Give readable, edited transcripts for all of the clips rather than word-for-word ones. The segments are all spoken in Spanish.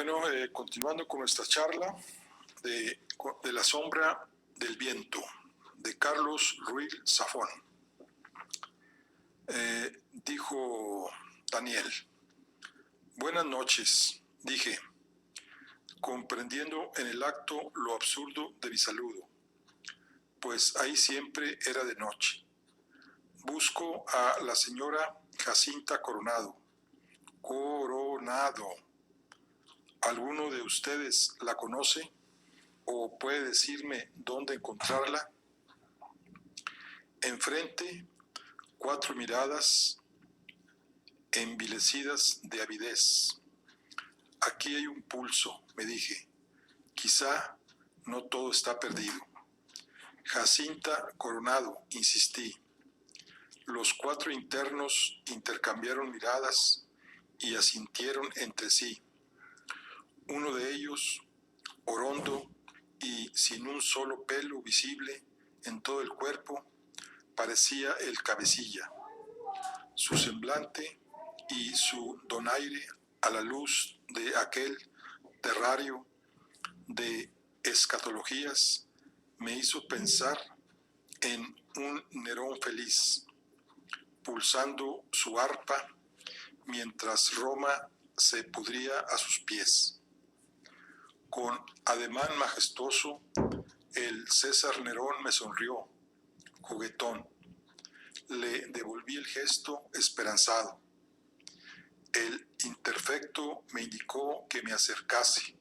Bueno, continuando con nuestra charla de la sombra del viento, de Carlos Ruiz Zafón. Dijo Daniel: buenas noches, dije, comprendiendo en el acto lo absurdo de mi saludo, pues ahí siempre era de noche. Busco a la señora Jacinta Coronado. Coronado. ¿Alguno de ustedes la conoce o puede decirme dónde encontrarla? Enfrente, 4 miradas envilecidas de avidez. Aquí hay un pulso, me dije. Quizá no todo está perdido. Jacinta Coronado, insistí. Los 4 internos intercambiaron miradas y asintieron entre sí. Uno de ellos, orondo y sin un solo pelo visible en todo el cuerpo, parecía el cabecilla. Su semblante y su donaire a la luz de aquel terrario de escatologías me hizo pensar en un Nerón feliz, pulsando su arpa mientras Roma se pudría a sus pies. Con ademán majestuoso, el César Nerón me sonrió, juguetón. Le devolví el gesto esperanzado. El interfecto me indicó que me acercase,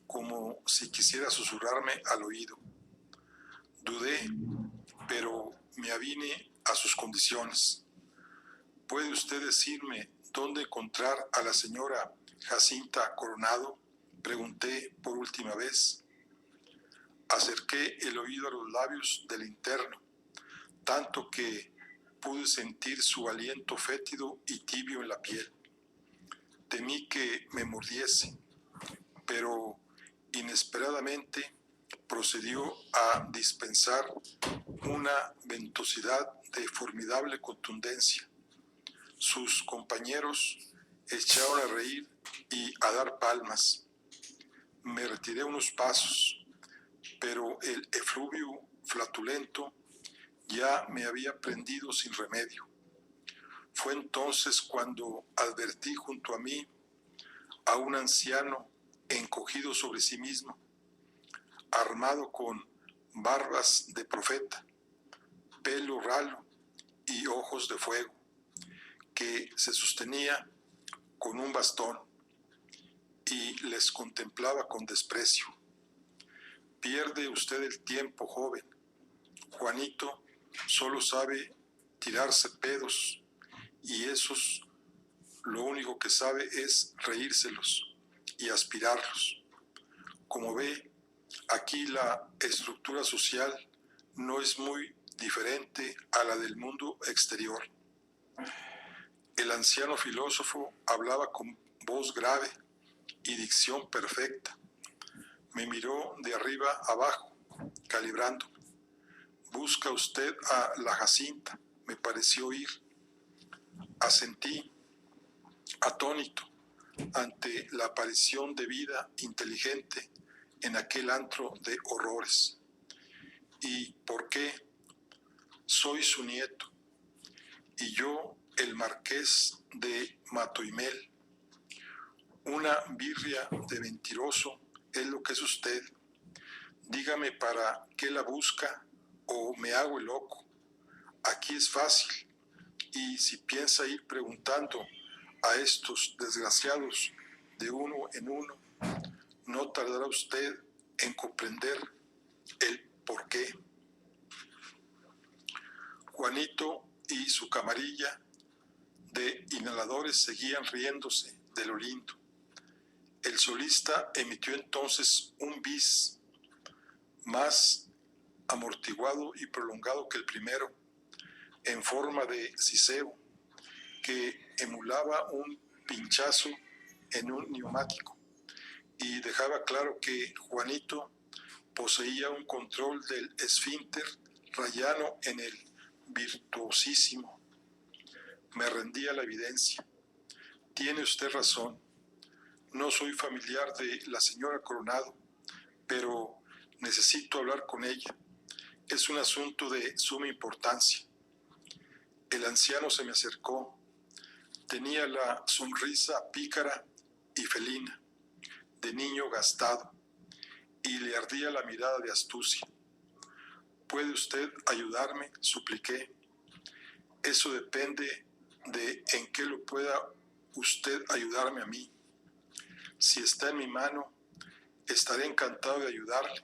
como si quisiera susurrarme al oído. Dudé, pero me avine a sus condiciones. ¿Puede usted decirme dónde encontrar a la señora Jacinta Coronado?, pregunté por última vez. Acerqué el oído a los labios del interno, tanto que pude sentir su aliento fétido y tibio en la piel. Temí que me mordiese, pero inesperadamente procedió a dispensar una ventosidad de formidable contundencia. Sus compañeros echaron a reír y a dar palmas. Me retiré unos pasos, pero el efluvio flatulento ya me había prendido sin remedio. Fue entonces cuando advertí junto a mí a un anciano encogido sobre sí mismo, armado con barbas de profeta, pelo ralo y ojos de fuego, que se sostenía con un bastón y les contemplaba con desprecio. Pierde usted el tiempo, joven. Juanito solo sabe tirarse pedos y esos lo único que sabe es reírselos y aspirarlos. Como ve, aquí la estructura social no es muy diferente a la del mundo exterior. El anciano filósofo hablaba con voz grave y dicción perfecta. Me miró de arriba abajo, calibrando. Busca usted a la Jacinta, me pareció oír. Asentí, atónito, ante la aparición de vida inteligente en aquel antro de horrores. ¿Y por qué? Soy su nieto, y yo el marqués de Matoimel. Una birria de mentiroso es lo que es usted. Dígame para qué la busca o me hago el loco. Aquí es fácil, y si piensa ir preguntando a estos desgraciados de uno en uno, no tardará usted en comprender el por qué. Juanito y su camarilla de inhaladores seguían riéndose de lo lindo. El solista emitió entonces un bis más amortiguado y prolongado que el primero, en forma de siseo, que emulaba un pinchazo en un neumático, y dejaba claro que Juanito poseía un control del esfínter rayano en el virtuosísimo. Me rendí a la evidencia. Tiene usted razón. No soy familiar de la señora Coronado, pero necesito hablar con ella. Es un asunto de suma importancia. El anciano se me acercó. Tenía la sonrisa pícara y felina, de niño gastado, y le ardía la mirada de astucia. ¿Puede usted ayudarme?, supliqué. Eso depende de en qué lo pueda usted ayudarme a mí. Si está en mi mano, estaré encantado de ayudarle.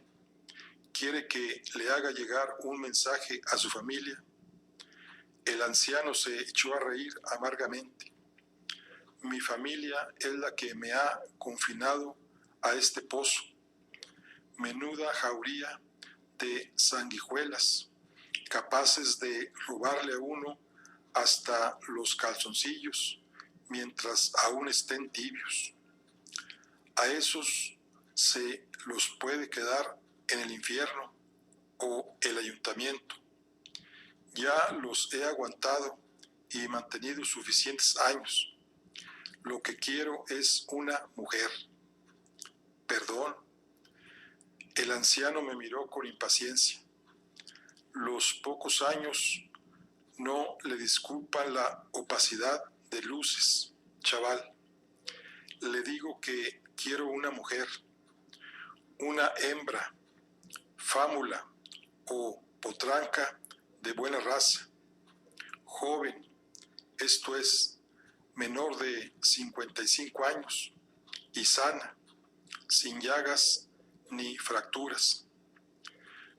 ¿Quiere que le haga llegar un mensaje a su familia? El anciano se echó a reír amargamente. Mi familia es la que me ha confinado a este pozo. Menuda jauría de sanguijuelas, capaces de robarle a uno hasta los calzoncillos, mientras aún estén tibios. A esos se los puede quedar en el infierno o el ayuntamiento. Ya los he aguantado y mantenido suficientes años. Lo que quiero es una mujer. Perdón. El anciano me miró con impaciencia. Los pocos años no le disculpan la opacidad de luces, chaval. Le digo que quiero una mujer, una hembra, fámula o potranca de buena raza, joven, esto es, menor de 55 años y sana, sin llagas ni fracturas.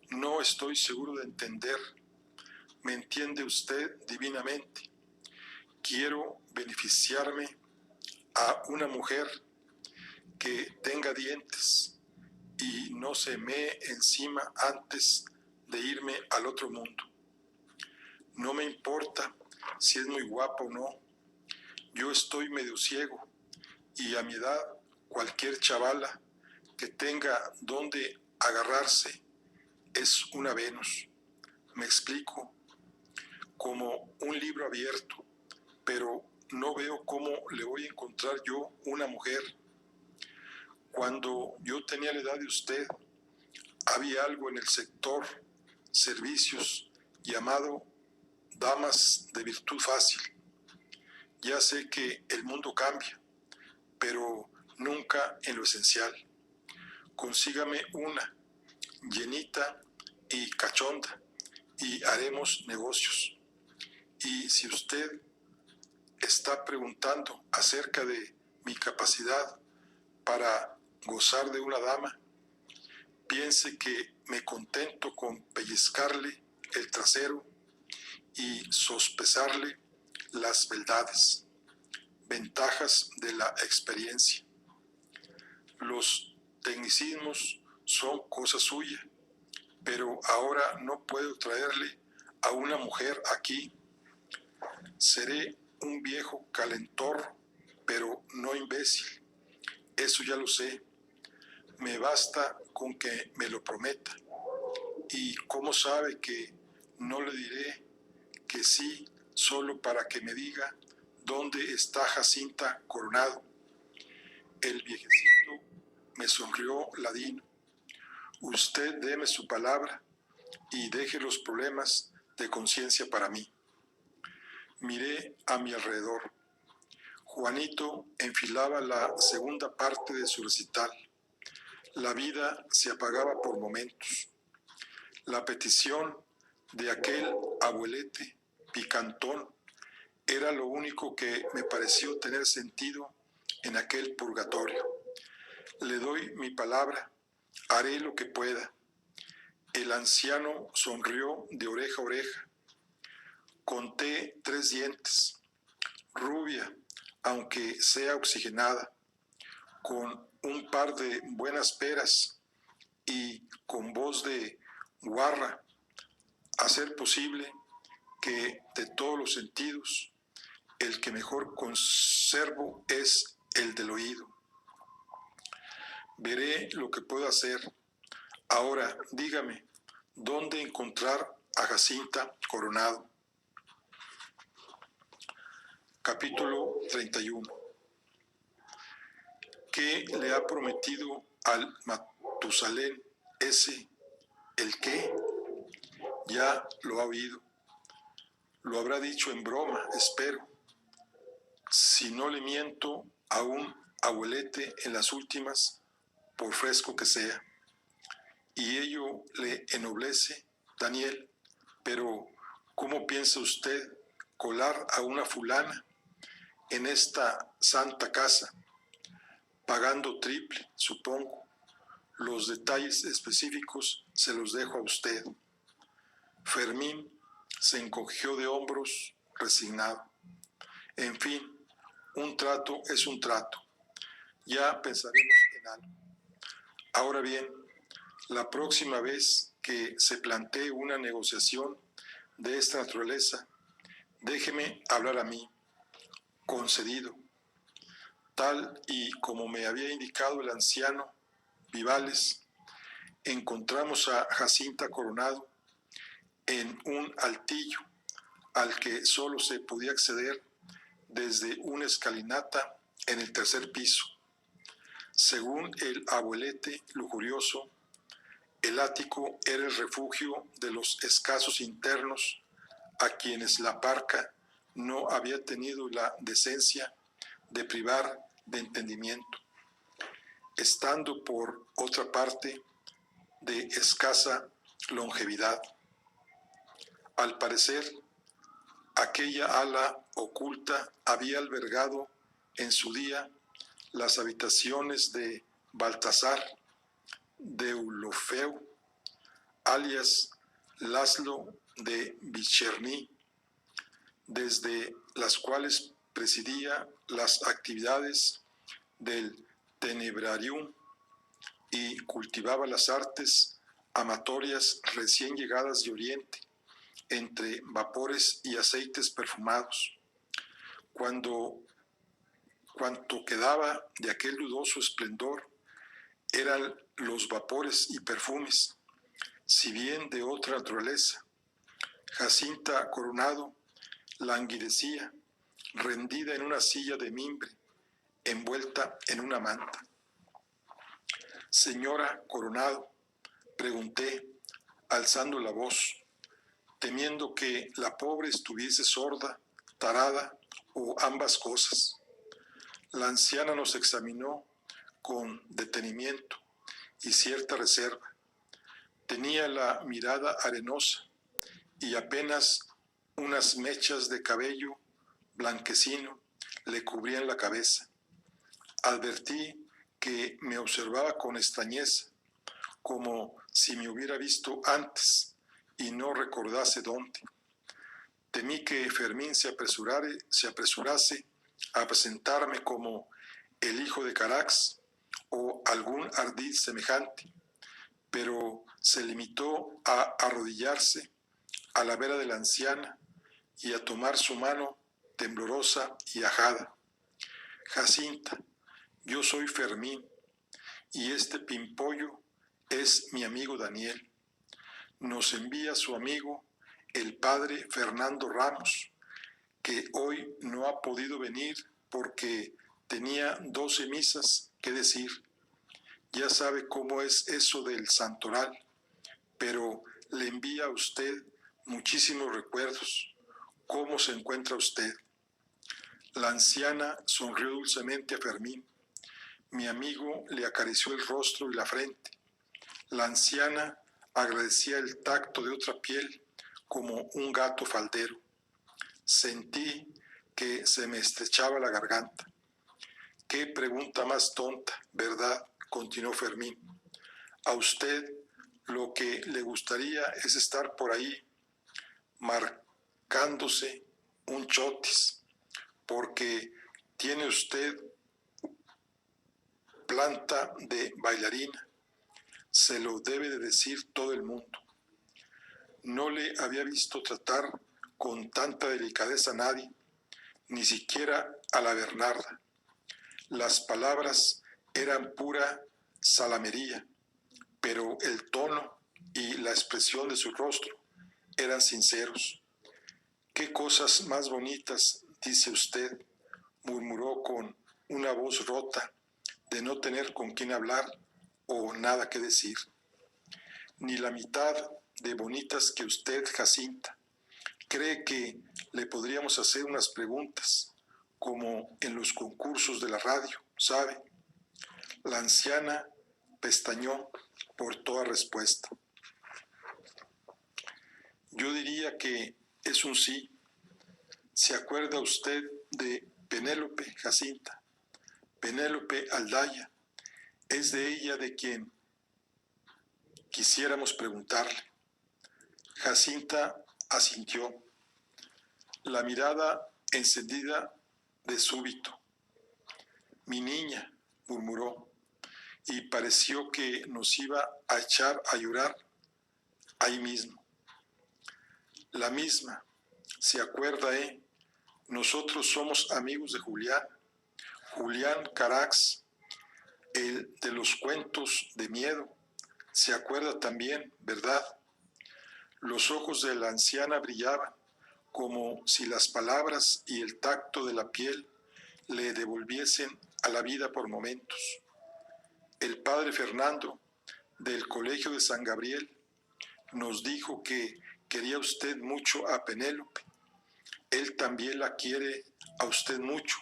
No estoy seguro de entender. ¿Me entiende usted divinamente? Quiero beneficiarme a una mujer que tenga dientes y no se mee encima antes de irme al otro mundo. No me importa si es muy guapa o no. Yo estoy medio ciego y a mi edad cualquier chavala que tenga donde agarrarse es una Venus. Me explico, como un libro abierto, pero no veo cómo le voy a encontrar yo una mujer. Cuando yo tenía la edad de usted, había algo en el sector servicios llamado damas de virtud fácil. Ya sé que el mundo cambia, pero nunca en lo esencial. Consígame una, llenita y cachonda, y haremos negocios. Y si usted está preguntando acerca de mi capacidad para gozar de una dama, piense que me contento con pellizcarle el trasero y sospesarle las beldades, ventajas de la experiencia. Los tecnicismos son cosa suya, pero ahora no puedo traerle a una mujer aquí. Seré un viejo calentor, pero no imbécil. Eso ya lo sé. Me basta con que me lo prometa. ¿Y cómo sabe que no le diré que sí solo para que me diga dónde está Jacinta Coronado? El viejecito me sonrió ladino. Usted deme su palabra y deje los problemas de conciencia para mí. Miré a mi alrededor. Juanito enfilaba la segunda parte de su recital. La vida se apagaba por momentos. La petición de aquel abuelete picantón era lo único que me pareció tener sentido en aquel purgatorio. Le doy mi palabra, haré lo que pueda. El anciano sonrió de oreja a oreja. Conté 3 dientes, rubia, aunque sea oxigenada, con un par de buenas peras y con voz de guarra, a ser posible que de todos los sentidos, el que mejor conservo es el del oído. Veré lo que puedo hacer. Ahora, dígame, ¿dónde encontrar a Jacinta Coronado? Capítulo 31. ¿Qué le ha prometido al Matusalén ese? ¿El qué? Ya lo ha oído. Lo habrá dicho en broma, espero. Si no le miento a un abuelete en las últimas, por fresco que sea. Y ello le ennoblece, Daniel. Pero, ¿cómo piensa usted colar a una fulana en esta santa casa? Pagando triple, supongo. Los detalles específicos se los dejo a usted. Fermín se encogió de hombros, resignado. En fin, un trato es un trato. Ya pensaremos en algo. Ahora bien, la próxima vez que se plantee una negociación de esta naturaleza, déjeme hablar a mí, concedido. Tal y como me había indicado el anciano Vivales, encontramos a Jacinta Coronado en un altillo al que solo se podía acceder desde una escalinata en el tercer piso. Según el abuelete lujurioso, el ático era el refugio de los escasos internos a quienes la parca no había tenido la decencia de privar de entendimiento, estando por otra parte de escasa longevidad. Al parecer, aquella ala oculta había albergado en su día las habitaciones de Baltasar Deulofeu, alias Laszlo de Bicherny, desde las cuales presidía las actividades del Tenebrarium y cultivaba las artes amatorias recién llegadas de Oriente, entre vapores y aceites perfumados. Cuanto quedaba de aquel dudoso esplendor eran los vapores y perfumes, si bien de otra naturaleza. Jacinta Coronado languidecía, rendida en una silla de mimbre, envuelta en una manta. Señora Coronado, pregunté, alzando la voz, temiendo que la pobre estuviese sorda, tarada o ambas cosas. La anciana nos examinó con detenimiento y cierta reserva. Tenía la mirada arenosa y apenas unas mechas de cabello blanquecino le cubrían la cabeza. Advertí que me observaba con extrañeza, como si me hubiera visto antes y no recordase dónde. Temí que Fermín se apresurase a presentarme como el hijo de Carax o algún ardid semejante, pero se limitó a arrodillarse a la vera de la anciana y a tomar su mano temblorosa y ajada. Jacinta, yo soy Fermín y este pimpollo es mi amigo Daniel. Nos envía su amigo el padre Fernando Ramos, que hoy no ha podido venir porque tenía 12 misas que decir. Ya sabe cómo es eso del santoral, pero le envía a usted muchísimos recuerdos. ¿Cómo se encuentra usted? La anciana sonrió dulcemente a Fermín. Mi amigo le acarició el rostro y la frente. La anciana agradecía el tacto de otra piel como un gato faldero. Sentí que se me estrechaba la garganta. Qué pregunta más tonta, ¿verdad?, continuó Fermín. A usted lo que le gustaría es estar por ahí marcándose un chotis, porque tiene usted planta de bailarina. Se lo debe de decir todo el mundo. No le había visto tratar con tanta delicadeza a nadie, ni siquiera a la Bernarda. Las palabras eran pura salamería, pero el tono y la expresión de su rostro eran sinceros. «Qué cosas más bonitas, dice usted», murmuró con una voz rota de no tener con quién hablar o nada que decir. Ni la mitad de bonitas que usted, Jacinta. ¿Cree que le podríamos hacer unas preguntas, como en los concursos de la radio, sabe? La anciana pestañeó por toda respuesta. Yo diría que es un sí. ¿Se acuerda usted de Penélope, Jacinta? Penélope Aldaya. Es de ella de quien quisiéramos preguntarle. Jacinta asintió, la mirada encendida de súbito. Mi niña, murmuró, y pareció que nos iba a echar a llorar ahí mismo. La misma, ¿se acuerda, Nosotros somos amigos de Julián, Julián Carax, el de los cuentos de miedo. ¿Se acuerda también, verdad? Los ojos de la anciana brillaban, como si las palabras y el tacto de la piel le devolviesen a la vida por momentos. El padre Fernando, del Colegio de San Gabriel, nos dijo que quería usted mucho a Penélope. Él también la quiere a usted mucho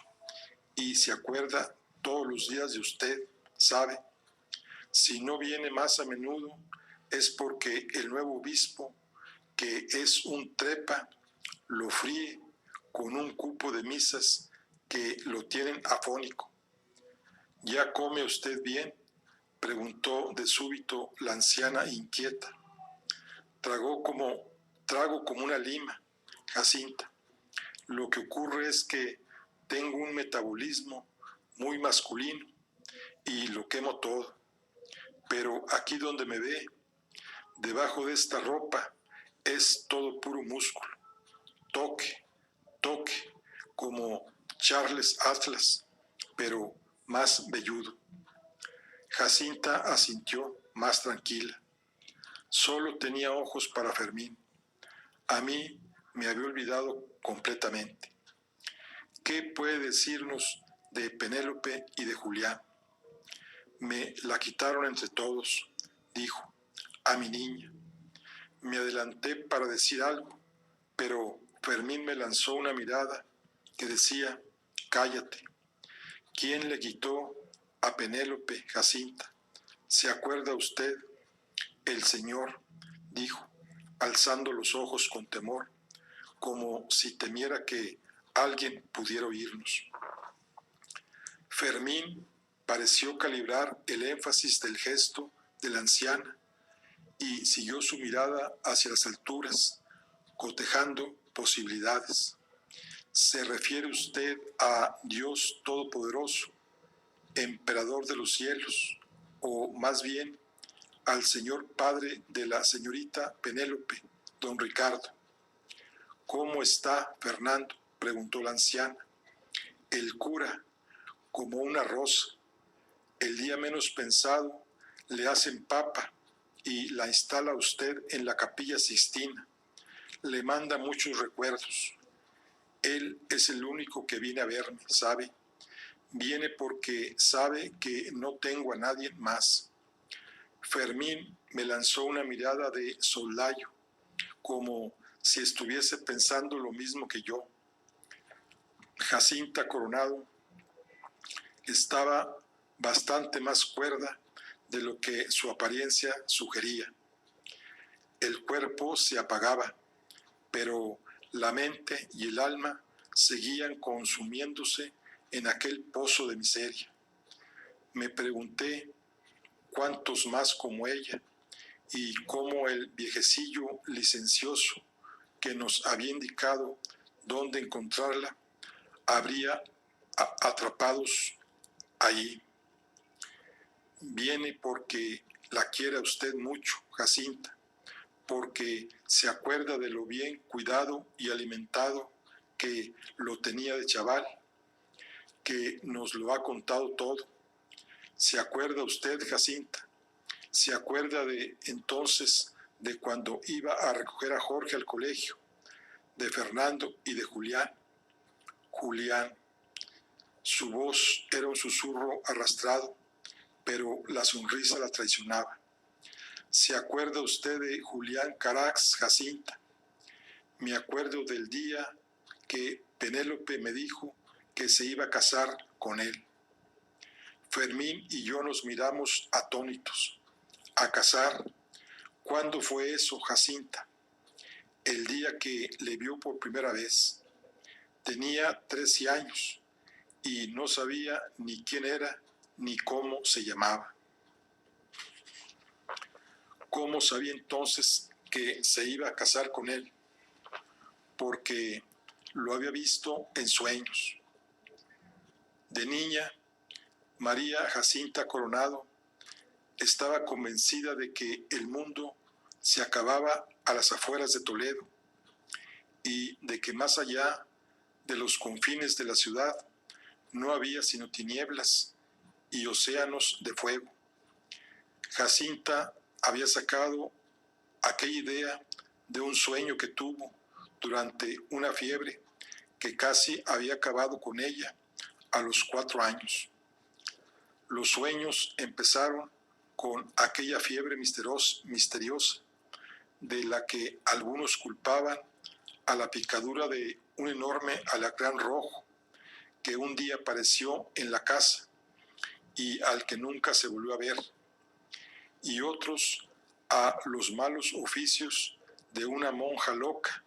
y se acuerda todos los días de usted, ¿sabe? Si no viene más a menudo es porque el nuevo obispo, que es un trepa, lo fríe con un cupo de misas que lo tienen afónico. ¿Ya come usted bien?, preguntó de súbito la anciana inquieta. Trago como una lima, Jacinta. Lo que ocurre es que tengo un metabolismo muy masculino y lo quemo todo. Pero aquí donde me ve, debajo de esta ropa, es todo puro músculo. Toque, como Charles Atlas, pero más velludo. Jacinta asintió más tranquila. Solo tenía ojos para Fermín. A mí me había olvidado completamente. ¿Qué puede decirnos de Penélope y de Julián? Me la quitaron entre todos, dijo, a mi niña. Me adelanté para decir algo, pero Fermín me lanzó una mirada que decía, cállate. ¿Quién le quitó a Penélope, Jacinta? ¿Se acuerda usted? El Señor, dijo, alzando los ojos con temor, como si temiera que alguien pudiera oírnos. Fermín pareció calibrar el énfasis del gesto de la anciana y siguió su mirada hacia las alturas, cotejando posibilidades. ¿Se refiere usted a Dios Todopoderoso, Emperador de los cielos, o más bien al señor padre de la señorita Penélope, don Ricardo? ¿Cómo está Fernando?, preguntó la anciana. El cura, como una rosa. El día menos pensado le hacen papa y la instala usted en la Capilla Sixtina. Le manda muchos recuerdos. Él es el único que viene a verme, ¿sabe? Viene porque sabe que no tengo a nadie más. Fermín me lanzó una mirada de soslayo, como si estuviese pensando lo mismo que yo. Jacinta Coronado estaba bastante más cuerda de lo que su apariencia sugería. El cuerpo se apagaba, pero la mente y el alma seguían consumiéndose en aquel pozo de miseria. Me pregunté cuántos más como ella y cómo el viejecillo licencioso que nos había indicado dónde encontrarla habría atrapados allí. Viene porque la quiere a usted mucho, Jacinta, porque se acuerda de lo bien cuidado y alimentado que lo tenía de chaval, que nos lo ha contado todo. ¿Se acuerda usted, Jacinta? ¿Se acuerda de entonces, de cuando iba a recoger a Jorge al colegio, de Fernando y de Julián? Julián. Su voz era un susurro arrastrado, pero la sonrisa la traicionaba. ¿Se acuerda usted de Julián Carax, Jacinta? Me acuerdo del día que Penélope me dijo que se iba a casar con él. Fermín y yo nos miramos atónitos. ¿A casar? ¿Cuándo fue eso, Jacinta? El día que le vio por primera vez. Tenía 13 años y no sabía ni quién era ni cómo se llamaba. ¿Cómo sabía entonces que se iba a casar con él? Porque lo había visto en sueños. De niña, María Jacinta Coronado estaba convencida de que el mundo se acababa a las afueras de Toledo y de que más allá de los confines de la ciudad no había sino tinieblas y océanos de fuego. Jacinta había sacado aquella idea de un sueño que tuvo durante una fiebre que casi había acabado con ella a los 4 años. Los sueños empezaron con aquella fiebre misteriosa de la que algunos culpaban a la picadura de un enorme alacrán rojo que un día apareció en la casa y al que nunca se volvió a ver, y otros a los malos oficios de una monja loca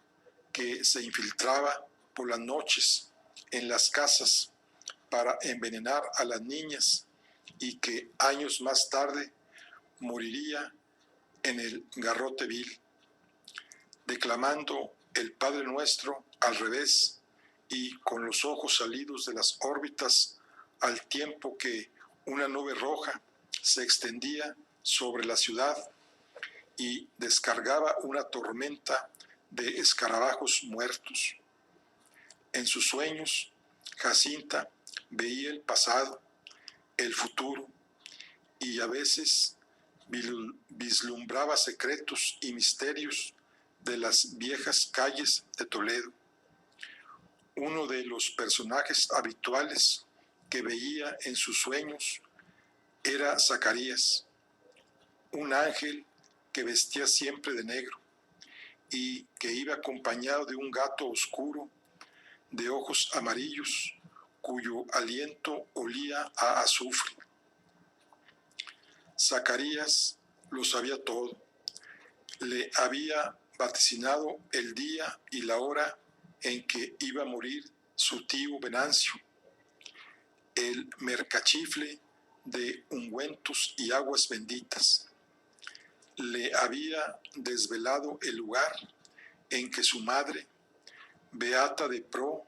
que se infiltraba por las noches en las casas para envenenar a las niñas y que años más tarde moriría en el garrote vil, declamando el Padre Nuestro al revés y con los ojos salidos de las órbitas al tiempo que una nube roja se extendía sobre la ciudad y descargaba una tormenta de escarabajos muertos. En sus sueños, Jacinta veía el pasado, el futuro, y a veces vislumbraba secretos y misterios de las viejas calles de Toledo. Uno de los personajes habituales que veía en sus sueños era Zacarías, un ángel que vestía siempre de negro y que iba acompañado de un gato oscuro de ojos amarillos cuyo aliento olía a azufre. Zacarías lo sabía todo. Le había vaticinado el día y la hora en que iba a morir su tío Venancio, el mercachifle de ungüentos y aguas benditas. Le había desvelado el lugar en que su madre, beata de pro,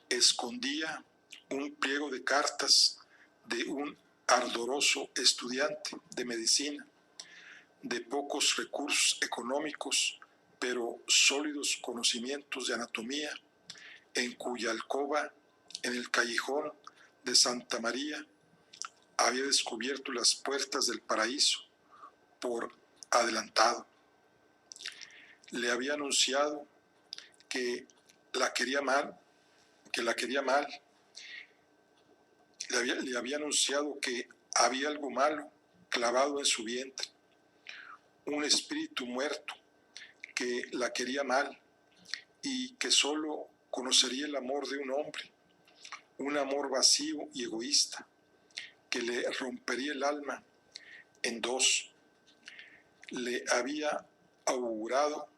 escondía un pliego de cartas de un ardoroso estudiante de medicina, de pocos recursos económicos, pero sólidos conocimientos de anatomía, en cuya alcoba, en el callejón de Santa María, había descubierto las puertas del paraíso por adelantado. Le había anunciado que la quería mal, le había anunciado que había algo malo clavado en su vientre, un espíritu muerto que la quería mal y que solo conocería el amor de un hombre, un amor vacío y egoísta, que le rompería el alma en dos. Le había augurado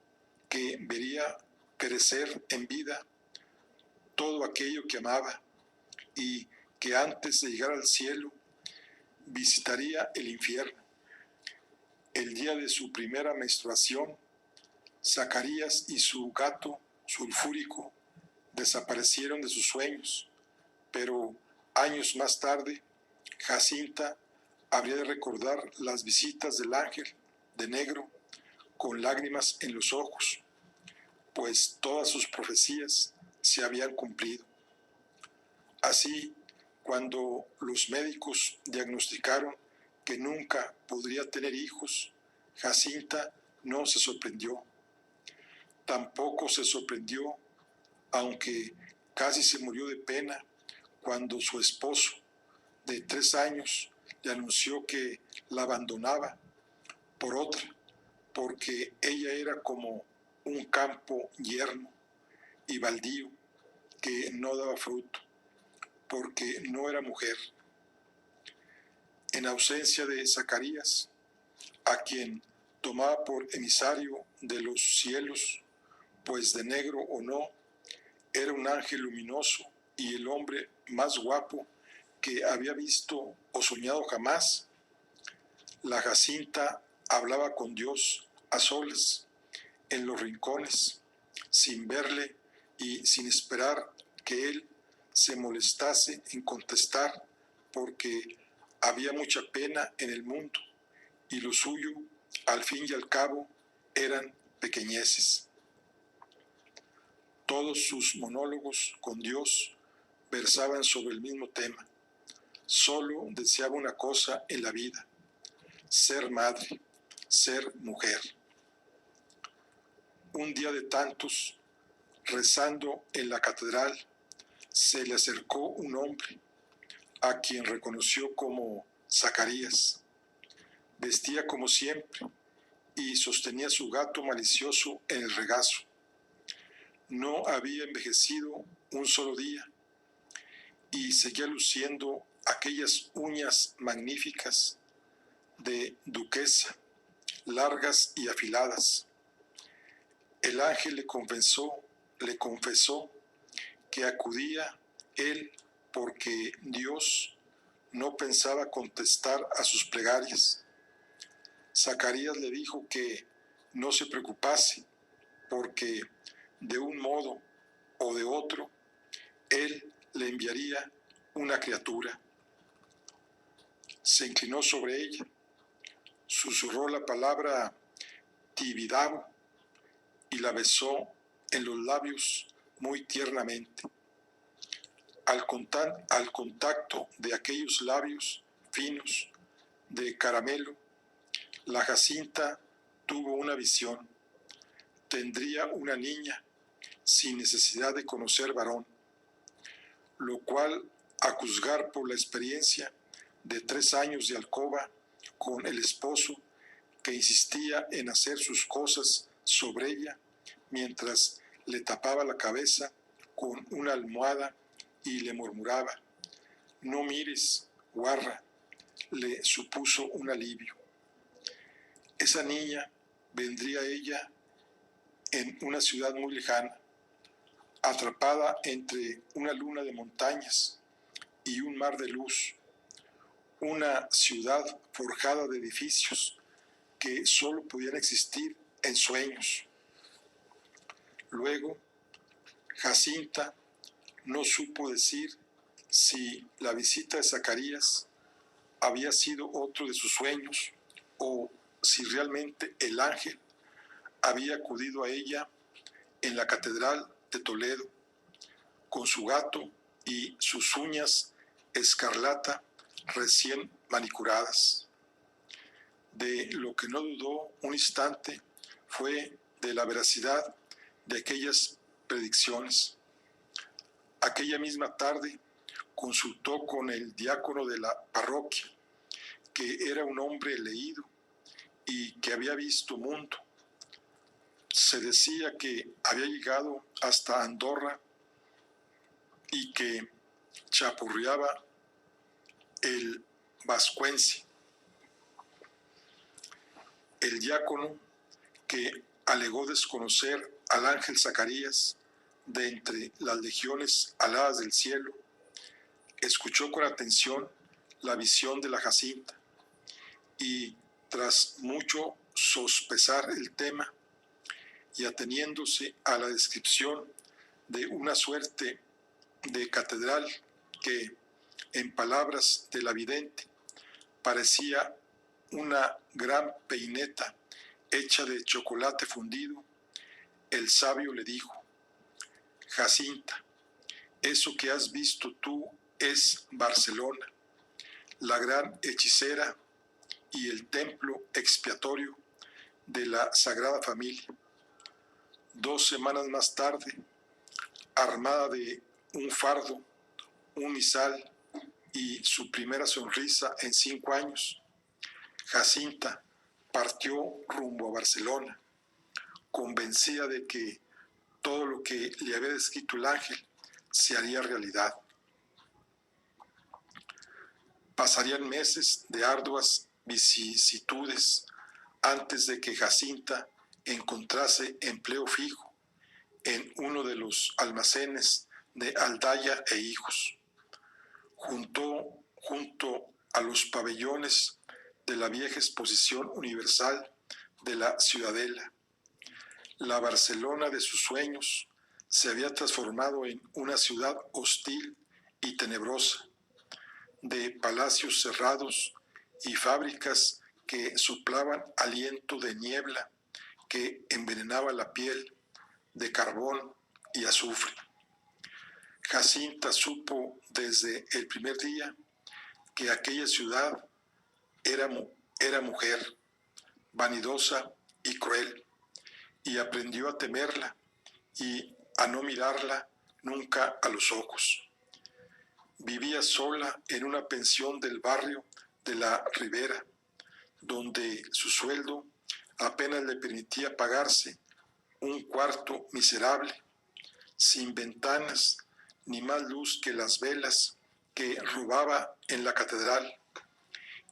que vería perecer en vida todo aquello que amaba y que antes de llegar al cielo visitaría el infierno. El día de su primera menstruación, Zacarías y su gato sulfúrico desaparecieron de sus sueños, pero años más tarde, Jacinta habría de recordar las visitas del ángel de negro con lágrimas en los ojos, pues todas sus profecías se habían cumplido. Así, cuando los médicos diagnosticaron que nunca podría tener hijos, Jacinta no se sorprendió. Tampoco se sorprendió, aunque casi se murió de pena, cuando su esposo, de 3 años, le anunció que la abandonaba por otra, porque ella era como un campo yermo y baldío que no daba fruto, porque no era mujer. En ausencia de Zacarías, a quien tomaba por emisario de los cielos, pues de negro o no, era un ángel luminoso y el hombre más guapo que había visto o soñado jamás, la Jacinta hablaba con Dios a solas, en los rincones, sin verle y sin esperar que él se molestase en contestar, porque había mucha pena en el mundo y lo suyo, al fin y al cabo, eran pequeñeces. Todos sus monólogos con Dios versaban sobre el mismo tema. Solo deseaba una cosa en la vida: ser madre, ser mujer. Un día de tantos, rezando en la catedral, se le acercó un hombre, a quien reconoció como Zacarías. Vestía como siempre y sostenía su gato malicioso en el regazo. No había envejecido un solo día y seguía luciendo aquellas uñas magníficas de duquesa, largas y afiladas. El ángel le confesó que acudía él porque Dios no pensaba contestar a sus plegarias. Zacarías le dijo que no se preocupase, porque de un modo o de otro, él le enviaría una criatura. Se inclinó sobre ella, susurró la palabra Tibidabo y la besó en los labios muy tiernamente. Al contacto de aquellos labios finos de caramelo, la Jacinta tuvo una visión. Tendría una niña sin necesidad de conocer varón, lo cual, a juzgar por la experiencia de 3 años de alcoba con el esposo que insistía en hacer sus cosas sobre ella mientras le tapaba la cabeza con una almohada y le murmuraba: «No mires, guarra», le supuso un alivio. Esa niña vendría ella en una ciudad muy lejana, atrapada entre una luna de montañas y un mar de luz, una ciudad forjada de edificios que solo podían existir en sueños. Luego, Jacinta no supo decir si la visita de Zacarías había sido otro de sus sueños o si realmente el ángel había acudido a ella en la catedral de Toledo con su gato y sus uñas escarlata recién manicuradas. De lo que no dudó un instante fue de la veracidad de aquellas predicciones. Aquella misma tarde consultó con el diácono de la parroquia, que era un hombre leído y que había visto mundo. Se decía que había llegado hasta Andorra y que chapurreaba el vascuence. El diácono, que alegó desconocer al ángel Zacarías de entre las legiones aladas del cielo, escuchó con atención la visión de la Jacinta y, tras mucho sospesar el tema y ateniéndose a la descripción de una suerte de catedral que, en palabras de la vidente, parecía una gran peineta hecha de chocolate fundido, el sabio le dijo: «Jacinta, eso que has visto tú es Barcelona, la gran hechicera y el templo expiatorio de la Sagrada Familia». 2 semanas más tarde, armada de un fardo, un misal y su primera sonrisa en 5 años, Jacinta partió rumbo a Barcelona, convencida de que todo lo que le había descrito el ángel se haría realidad. Pasarían meses de arduas vicisitudes antes de que Jacinta encontrase empleo fijo en uno de los almacenes de Aldaya e Hijos, junto a los pabellones de la vieja Exposición Universal de la Ciudadela. La Barcelona de sus sueños se había transformado en una ciudad hostil y tenebrosa, de palacios cerrados y fábricas que soplaban aliento de niebla que envenenaba la piel, de carbón y azufre. Jacinta supo desde el primer día que aquella ciudad era mujer, vanidosa y cruel, y aprendió a temerla y a no mirarla nunca a los ojos. Vivía sola en una pensión del barrio de la Ribera, donde su sueldo apenas le permitía pagarse un cuarto miserable, sin ventanas ni más luz que las velas que robaba en la catedral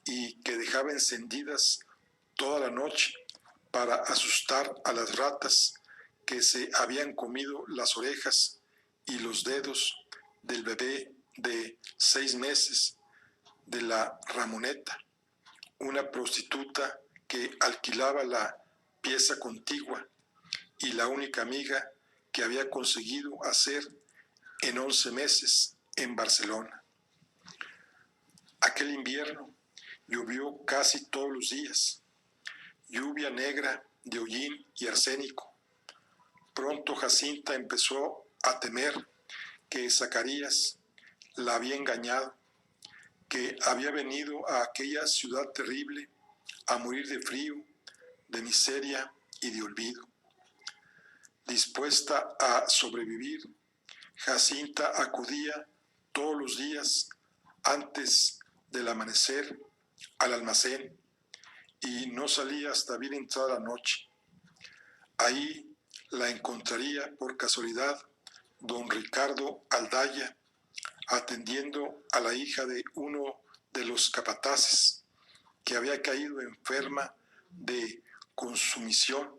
y que dejaba encendidas toda la noche para asustar a las ratas que se habían comido las orejas y los dedos del bebé de 6 meses de la Ramoneta, una prostituta que alquilaba la pieza contigua y la única amiga que había conseguido hacer en 11 meses en Barcelona. Aquel invierno llovió casi todos los días, lluvia negra de hollín y arsénico. Pronto Jacinta empezó a temer que Zacarías la había engañado, que había venido a aquella ciudad terrible a morir de frío, de miseria y de olvido. Dispuesta a sobrevivir, Jacinta acudía todos los días antes del amanecer al almacén y no salía hasta bien entrada la noche. Ahí la encontraría por casualidad don Ricardo Aldaya, atendiendo a la hija de uno de los capataces, que había caído enferma de consumición,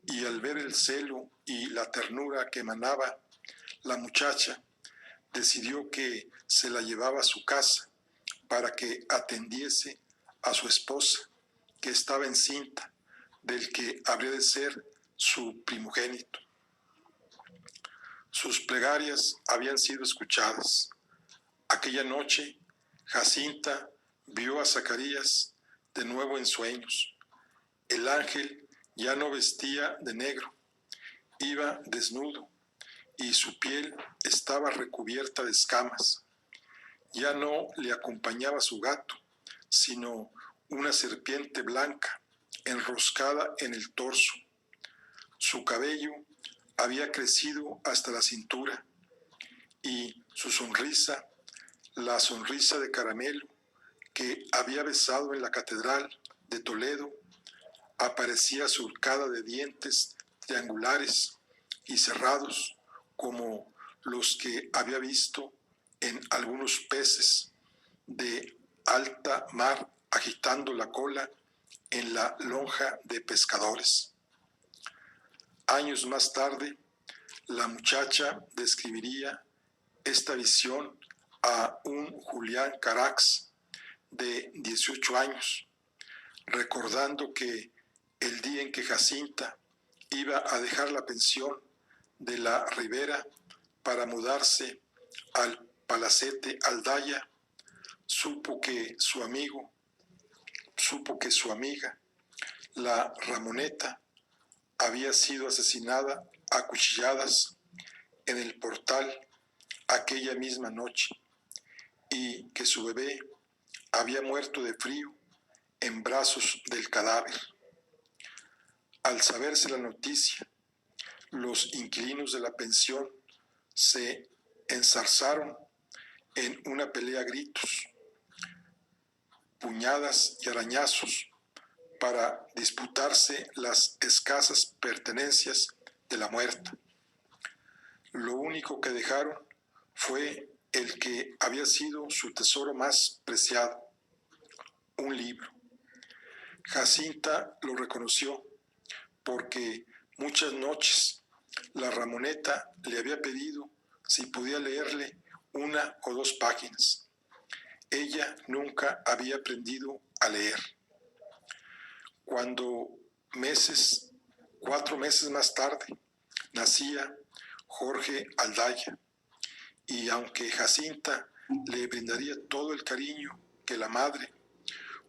y al ver el celo y la ternura que emanaba la muchacha, decidió que se la llevaba a su casa para que atendiese a su esposa, que estaba encinta, del que habría de ser su primogénito. Sus plegarias habían sido escuchadas. Aquella noche, Jacinta vio a Zacarías de nuevo en sueños. El ángel ya no vestía de negro, iba desnudo y su piel estaba recubierta de escamas. Ya no le acompañaba su gato, sino una serpiente blanca enroscada en el torso. Su cabello había crecido hasta la cintura y su sonrisa, la sonrisa de caramelo que había besado en la catedral de Toledo, aparecía surcada de dientes triangulares y cerrados como los que había visto en algunos peces de alta mar agitando la cola en la lonja de pescadores. Años más tarde, la muchacha describiría esta visión a un Julián Carax de 18 años, recordando que el día en que Jacinta iba a dejar la pensión de la Ribera para mudarse al palacete Aldaya, supo que su amiga, la Ramoneta, había sido asesinada a cuchilladas en el portal aquella misma noche y que su bebé había muerto de frío en brazos del cadáver. Al saberse la noticia, los inquilinos de la pensión se enzarzaron en una pelea a gritos, puñadas y arañazos para disputarse las escasas pertenencias de la muerta. Lo único que dejaron fue el que había sido su tesoro más preciado, un libro. Jacinta lo reconoció porque muchas noches la Ramoneta le había pedido si podía leerle 1 o 2 páginas. Ella nunca había aprendido a leer. Cuando 4 meses más tarde, nacía Jorge Aldaya, y aunque Jacinta le brindaría todo el cariño que la madre,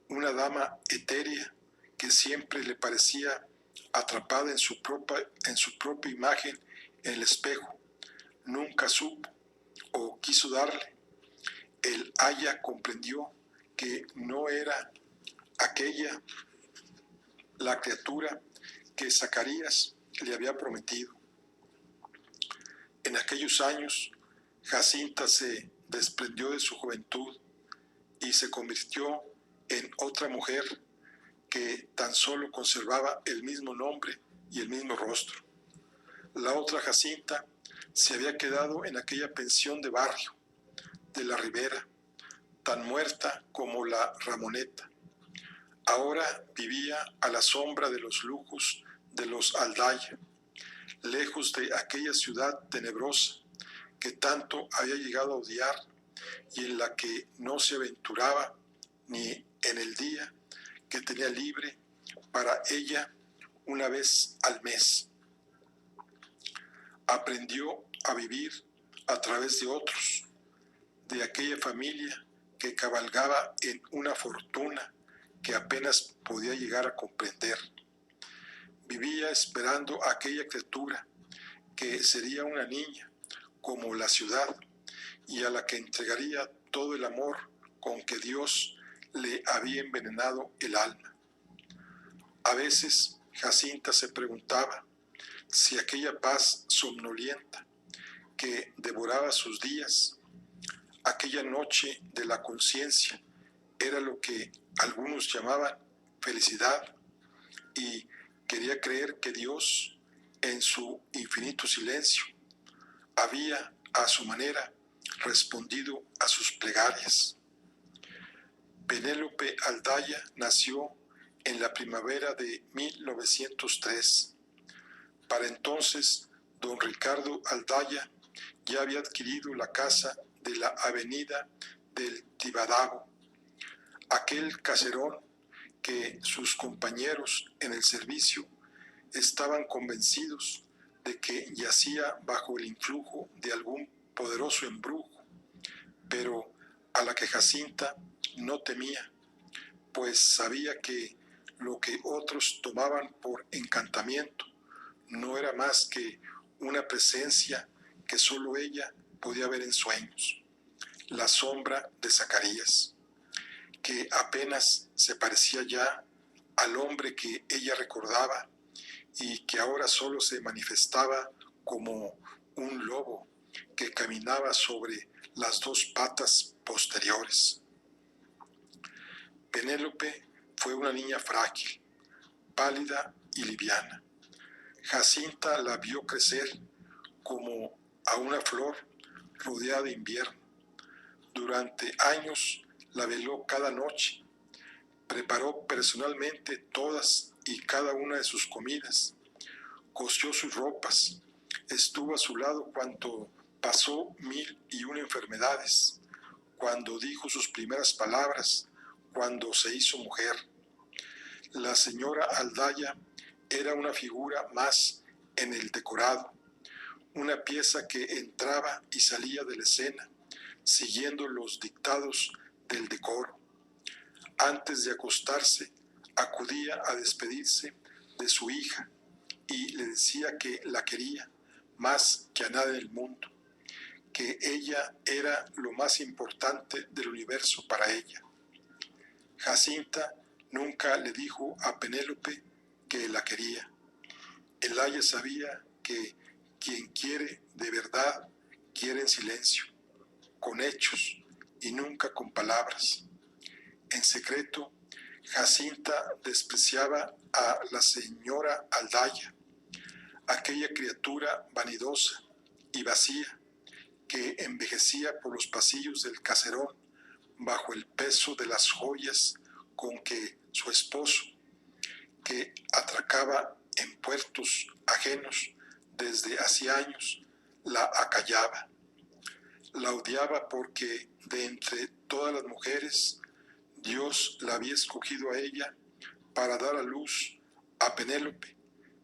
una dama etérea que siempre le parecía atrapada en su propia imagen en el espejo, nunca supo o quiso darle, el Aya comprendió que no era aquella la criatura que Zacarías le había prometido. En aquellos años, Jacinta se desprendió de su juventud y se convirtió en otra mujer que tan solo conservaba el mismo nombre y el mismo rostro. La otra Jacinta se había quedado en aquella pensión de barrio de la Ribera, tan muerta como la Ramoneta. Ahora vivía a la sombra de los lujos de los Aldaya, lejos de aquella ciudad tenebrosa que tanto había llegado a odiar y en la que no se aventuraba ni en el día que tenía libre para ella 1 vez al mes. Aprendió a vivir a través de otros, de aquella familia que cabalgaba en una fortuna que apenas podía llegar a comprender. Vivía esperando a aquella criatura que sería una niña como la ciudad y a la que entregaría todo el amor con que Dios le había envenenado el alma. A veces Jacinta se preguntaba si aquella paz somnolienta que devoraba sus días, aquella noche de la conciencia, era lo que algunos llamaban felicidad, y quería creer que Dios, en su infinito silencio, había a su manera respondido a sus plegarias. Penélope Aldaya nació en la primavera de 1903. Para entonces, don Ricardo Aldaya ya había adquirido la casa de la avenida del Tibidabo, aquel caserón que sus compañeros en el servicio estaban convencidos de que yacía bajo el influjo de algún poderoso embrujo, pero a la que Jacinta no temía, pues sabía que lo que otros tomaban por encantamiento no era más que una presencia que solo ella podía ver en sueños, la sombra de Zacarías, que apenas se parecía ya al hombre que ella recordaba y que ahora solo se manifestaba como un lobo que caminaba sobre las 2 patas posteriores. Penélope fue una niña frágil, pálida y liviana. Jacinta la vio crecer como a una flor rodeada de invierno. Durante años la veló cada noche, preparó personalmente todas y cada una de sus comidas, cosió sus ropas, estuvo a su lado cuando pasó 1001 enfermedades, cuando dijo sus primeras palabras, cuando se hizo mujer. La señora Aldaya era una figura más en el decorado, una pieza que entraba y salía de la escena, siguiendo los dictados del decoro. Antes de acostarse, acudía a despedirse de su hija y le decía que la quería más que a nada en el mundo, que ella era lo más importante del universo para ella. Jacinta nunca le dijo a Penélope que la quería. El Aya sabía que quien quiere de verdad quiere en silencio, con hechos y nunca con palabras. En secreto, Jacinta despreciaba a la señora Aldaya, aquella criatura vanidosa y vacía que envejecía por los pasillos del caserón bajo el peso de las joyas con que su esposo, que atracaba en puertos ajenos desde hacía años, la acallaba. La odiaba porque de entre todas las mujeres Dios la había escogido a ella para dar a luz a Penélope,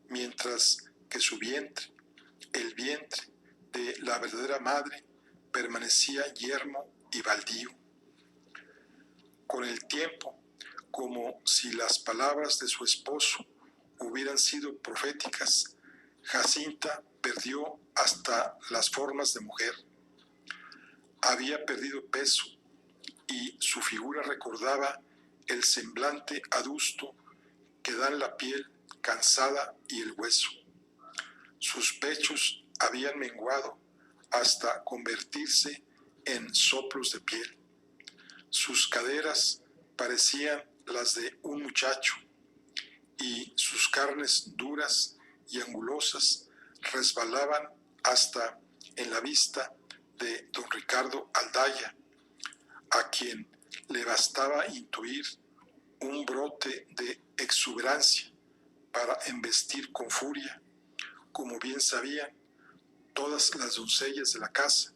mientras que su vientre, el vientre de la verdadera madre, permanecía yermo y baldío. Con el tiempo, como si las palabras de su esposo hubieran sido proféticas, Jacinta perdió hasta las formas de mujer. Había perdido peso y su figura recordaba el semblante adusto que dan la piel cansada y el hueso. Sus pechos habían menguado hasta convertirse en soplos de piel. Sus caderas parecían las de un muchacho y sus carnes duras y angulosas resbalaban hasta en la vista de don Ricardo Aldaya, a quien le bastaba intuir un brote de exuberancia para embestir con furia, como bien sabían todas las doncellas de la casa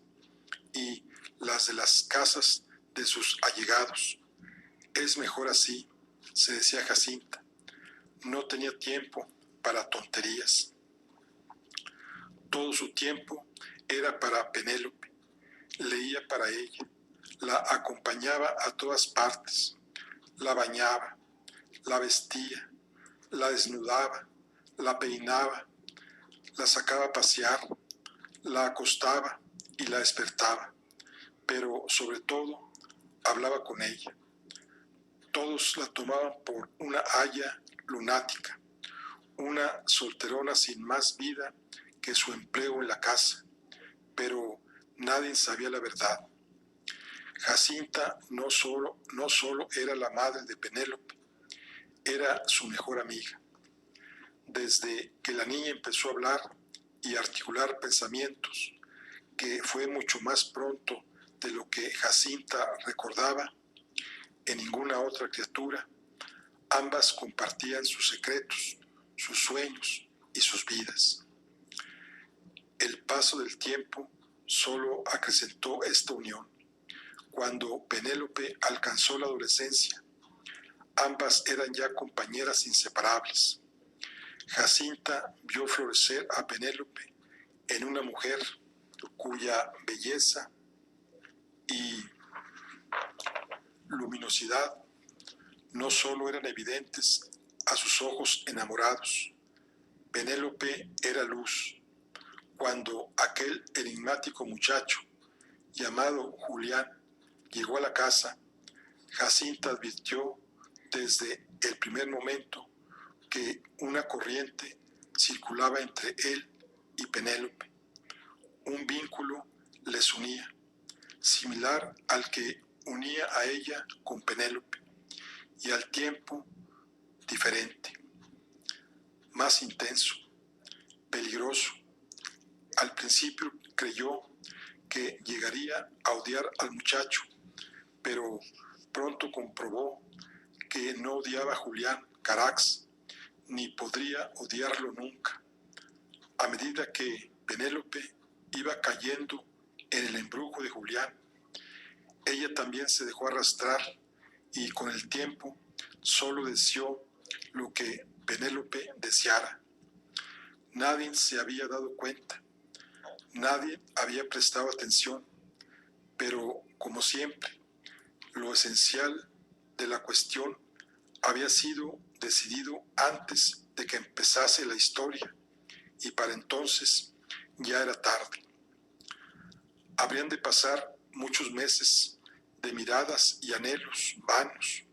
y las de las casas de sus allegados. Es mejor así, se decía Jacinta. No tenía tiempo para tonterías. Todo su tiempo era para Penélope. Leía para ella, la acompañaba a todas partes, la bañaba, la vestía, la desnudaba, la peinaba, la sacaba a pasear, la acostaba y la despertaba, pero sobre todo hablaba con ella. Todos la tomaban por una haya lunática, una solterona sin más vida que su empleo en la casa, pero nadie sabía la verdad. Jacinta no solo era la madre de Penélope, era su mejor amiga. Desde que la niña empezó a hablar y articular pensamientos, que fue mucho más pronto de lo que Jacinta recordaba, en ninguna otra criatura, ambas compartían sus secretos, sus sueños y sus vidas. El paso del tiempo solo acrecentó esta unión. Cuando Penélope alcanzó la adolescencia, ambas eran ya compañeras inseparables. Jacinta vio florecer a Penélope en una mujer cuya belleza y luminosidad no solo eran evidentes a sus ojos enamorados. Penélope era luz. Cuando aquel enigmático muchacho llamado Julián llegó a la casa, Jacinta advirtió desde el primer momento que una corriente circulaba entre él y Penélope. Un vínculo les unía, similar al que unía a ella con Penélope, y al tiempo diferente, más intenso, peligroso. Al principio creyó que llegaría a odiar al muchacho, pero pronto comprobó que no odiaba a Julián Carax, ni podría odiarlo nunca. A medida que Penélope iba cayendo en el embrujo de Julián, ella también se dejó arrastrar y con el tiempo solo deseó lo que Penélope deseara. Nadie se había dado cuenta, nadie había prestado atención, pero como siempre, lo esencial de la cuestión había sido decidido antes de que empezase la historia, y para entonces ya era tarde. Habrían de pasar muchos meses de miradas y anhelos vanos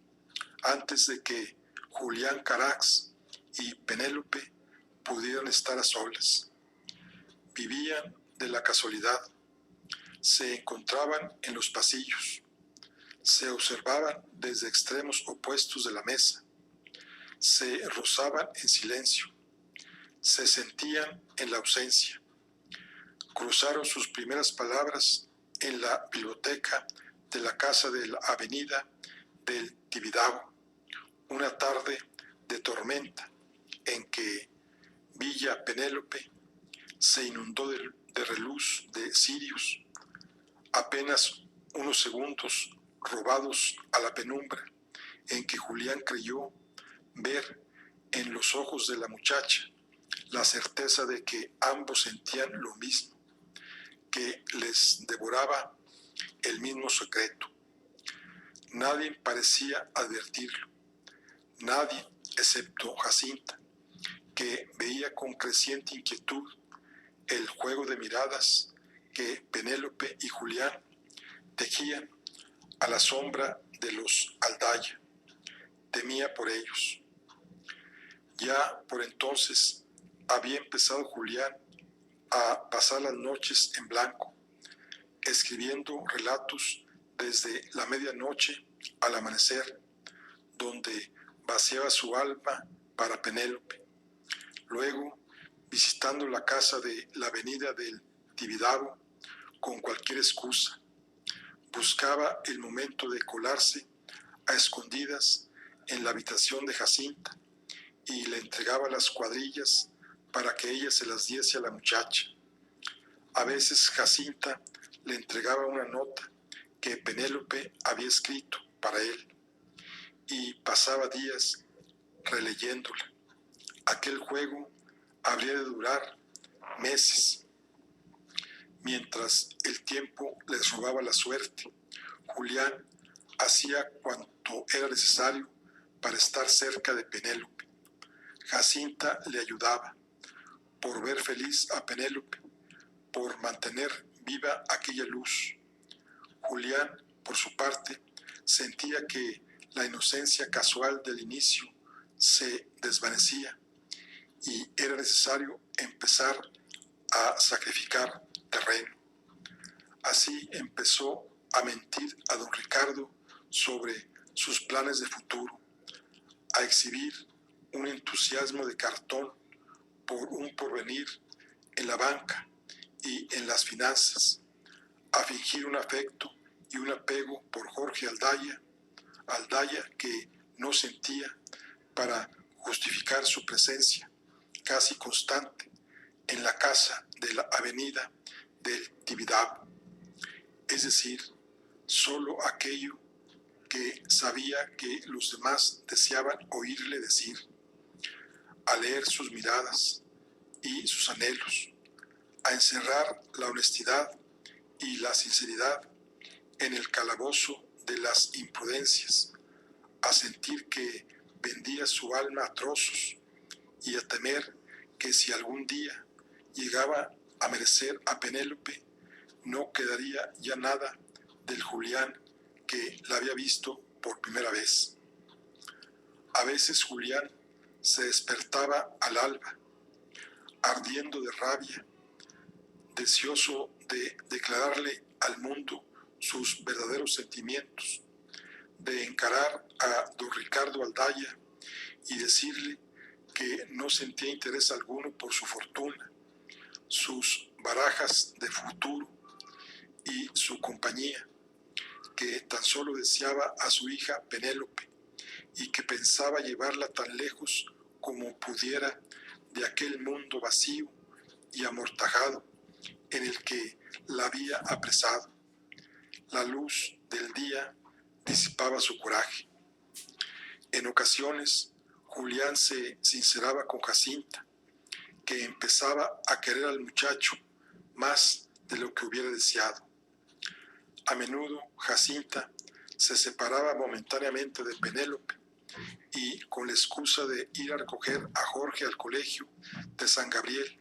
antes de que Julián Carax y Penélope pudieran estar a solas. Vivían de la casualidad. Se encontraban en los pasillos, se observaban desde extremos opuestos de la mesa, se rozaban en silencio, se sentían en la ausencia. Cruzaron sus primeras palabras en la biblioteca de la casa de la avenida del Tibidabo, una tarde de tormenta en que Villa Penélope se inundó de reluz de cirios, apenas unos segundos robados a la penumbra, en que Julián creyó ver en los ojos de la muchacha la certeza de que ambos sentían lo mismo, que les devoraba el mismo secreto. Nadie parecía advertirlo, nadie excepto Jacinta, que veía con creciente inquietud el juego de miradas que Penélope y Julián tejían a la sombra de los Aldaya. Temía por ellos. Ya por entonces había empezado Julián a pasar las noches en blanco, escribiendo relatos desde la medianoche al amanecer, donde vaciaba su alma para Penélope. Luego, visitando la casa de la avenida del Tibidabo con cualquier excusa, buscaba el momento de colarse a escondidas en la habitación de Jacinta y le entregaba las cuadrillas para que ella se las diese a la muchacha. A veces Jacinta le entregaba una nota que Penélope había escrito para él y pasaba días releyéndola. Aquel juego habría de durar meses. Mientras el tiempo les robaba la suerte, Julián hacía cuanto era necesario para estar cerca de Penélope. Jacinta le ayudaba, por ver feliz a Penélope, por mantener viva aquella luz. Julián, por su parte, sentía que la inocencia casual del inicio se desvanecía y era necesario empezar a sacrificar terreno. Así empezó a mentir a don Ricardo sobre sus planes de futuro, a exhibir un entusiasmo de cartón por un porvenir en la banca y en las finanzas, a fingir un afecto y un apego por Jorge Aldaya que no sentía, para justificar su presencia casi constante en la casa de la avenida del Tibidabo, es decir, solo aquello que sabía que los demás deseaban oírle decir, a leer sus miradas y sus anhelos, a encerrar la honestidad y la sinceridad en el calabozo de las imprudencias, a sentir que vendía su alma a trozos y a temer que si algún día llegaba a merecer a Penélope, no quedaría ya nada del Julián que la había visto por primera vez. A veces Julián se despertaba al alba, ardiendo de rabia, deseoso de declararle al mundo sus verdaderos sentimientos, de encarar a don Ricardo Aldaya y decirle que no sentía interés alguno por su fortuna, sus barajas de futuro y su compañía, que tan solo deseaba a su hija Penélope y que pensaba llevarla tan lejos como pudiera de aquel mundo vacío y amortajado en el que la había apresado. La luz del día disipaba su coraje. En ocasiones, Julián se sinceraba con Jacinta, que empezaba a querer al muchacho más de lo que hubiera deseado. A menudo Jacinta se separaba momentáneamente de Penélope y, con la excusa de ir a recoger a Jorge al colegio de San Gabriel,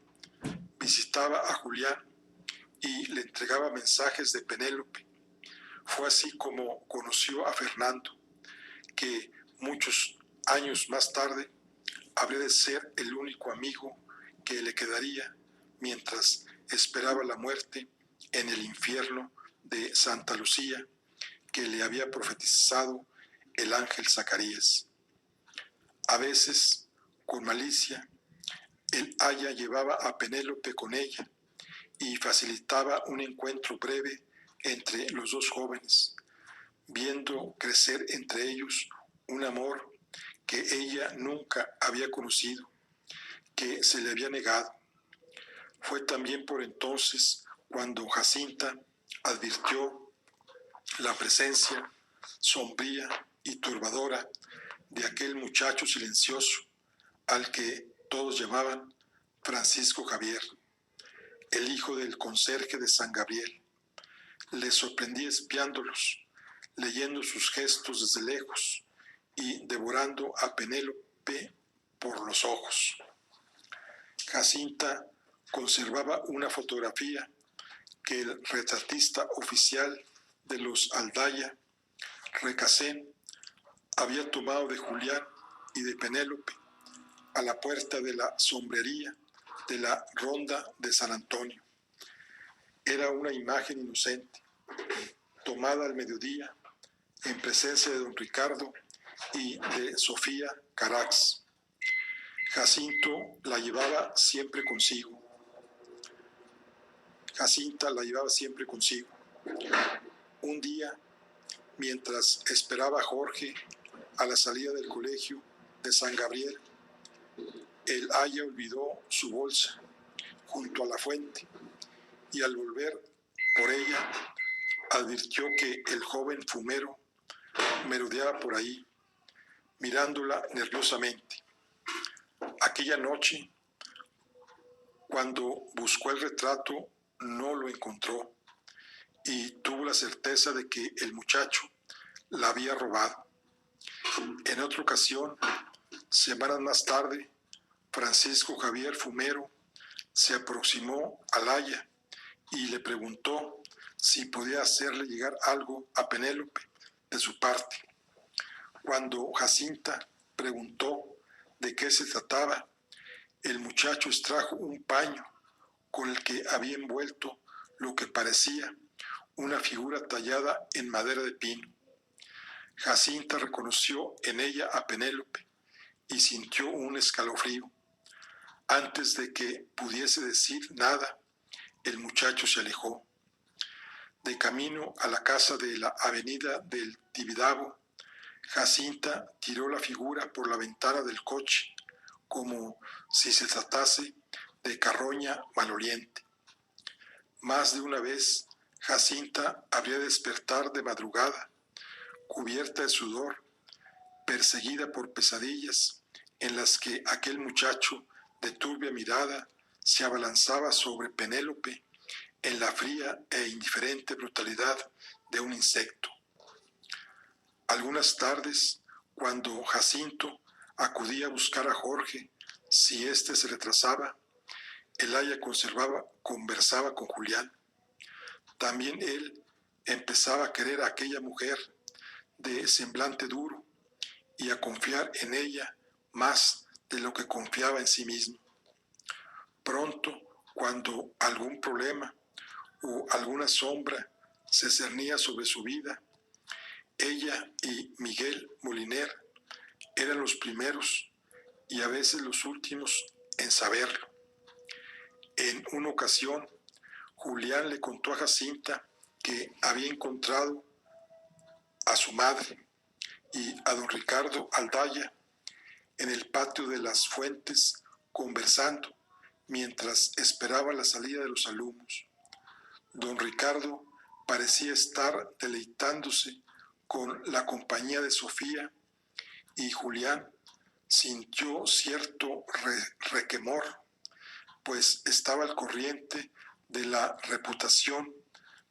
visitaba a Julián y le entregaba mensajes de Penélope. Fue así como conoció a Fernando, que muchos años más tarde habría de ser el único amigo que le quedaría mientras esperaba la muerte en el infierno de Santa Lucía que le había profetizado el ángel Zacarías. A veces, con malicia, el aya llevaba a Penélope con ella y facilitaba un encuentro breve entre los dos jóvenes, viendo crecer entre ellos un amor que ella nunca había conocido, que se le había negado. Fue también por entonces cuando Jacinta advirtió la presencia sombría y turbadora de aquel muchacho silencioso al que todos llamaban Francisco Javier, el hijo del conserje de San Gabriel. Le sorprendía espiándolos, leyendo sus gestos desde lejos y devorando a Penélope por los ojos. Jacinta conservaba una fotografía que el retratista oficial de los Aldaya, Recasén, había tomado de Julián y de Penélope a la puerta de la sombrería de la Ronda de San Antonio. Era una imagen inocente, tomada al mediodía, en presencia de don Ricardo y de Sofía Carax. Jacinta la llevaba siempre consigo. Un día, mientras esperaba a Jorge a la salida del colegio de San Gabriel, el aya olvidó su bolsa junto a la fuente y al volver por ella advirtió que el joven fumero merodeaba por ahí, mirándola nerviosamente. Aquella noche, cuando buscó el retrato, no lo encontró y tuvo la certeza de que el muchacho la había robado. En otra ocasión, semanas más tarde, Francisco Javier Fumero se aproximó al aya y le preguntó si podía hacerle llegar algo a Penélope de su parte. Cuando Jacinta preguntó de qué se trataba, el muchacho extrajo un paño con el que había envuelto lo que parecía una figura tallada en madera de pino. Jacinta reconoció en ella a Penélope y sintió un escalofrío. Antes de que pudiese decir nada, el muchacho se alejó. De camino a la casa de la avenida del Tibidabo, Jacinta tiró la figura por la ventana del coche, como si se tratase de carroña maloliente. Más de una vez, Jacinta habría de despertar de madrugada, cubierta de sudor, perseguida por pesadillas en las que aquel muchacho de turbia mirada se abalanzaba sobre Penélope en la fría e indiferente brutalidad de un insecto. Algunas tardes, cuando Jacinto acudía a buscar a Jorge, si éste se retrasaba, el aya conversaba con Julián. También él empezaba a querer a aquella mujer de semblante duro y a confiar en ella más de lo que confiaba en sí mismo. Pronto, cuando algún problema o alguna sombra se cernía sobre su vida, ella y Miguel Moliner eran los primeros y a veces los últimos en saberlo. En una ocasión, Julián le contó a Jacinta que había encontrado a su madre y a don Ricardo Aldaya en el patio de las Fuentes conversando mientras esperaba la salida de los alumnos. Don Ricardo parecía estar deleitándose con la compañía de Sofía y Julián sintió cierto requemor, pues estaba al corriente de la reputación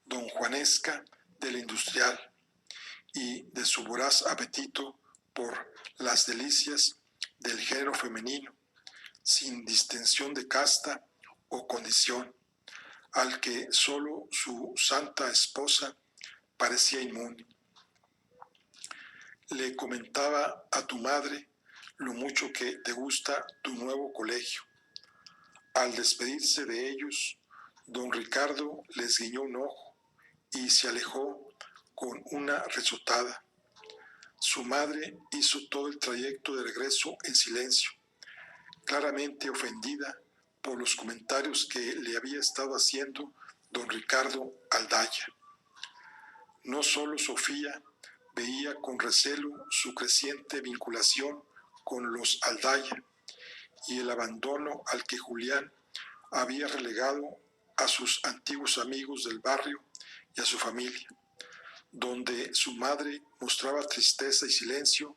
donjuanesca del industrial y de su voraz apetito por las delicias del género femenino, sin distinción de casta o condición, al que solo su santa esposa parecía inmune. Le comentaba a tu madre lo mucho que te gusta tu nuevo colegio. Al despedirse de ellos, Don Ricardo les guiñó un ojo y se alejó con una risotada. Su madre hizo todo el trayecto de regreso en silencio, claramente ofendida por los comentarios que le había estado haciendo don Ricardo Aldaya. No solo Sofía veía con recelo su creciente vinculación con los Aldaya y el abandono al que Julián había relegado a sus antiguos amigos del barrio y a su familia. Donde su madre mostraba tristeza y silencio,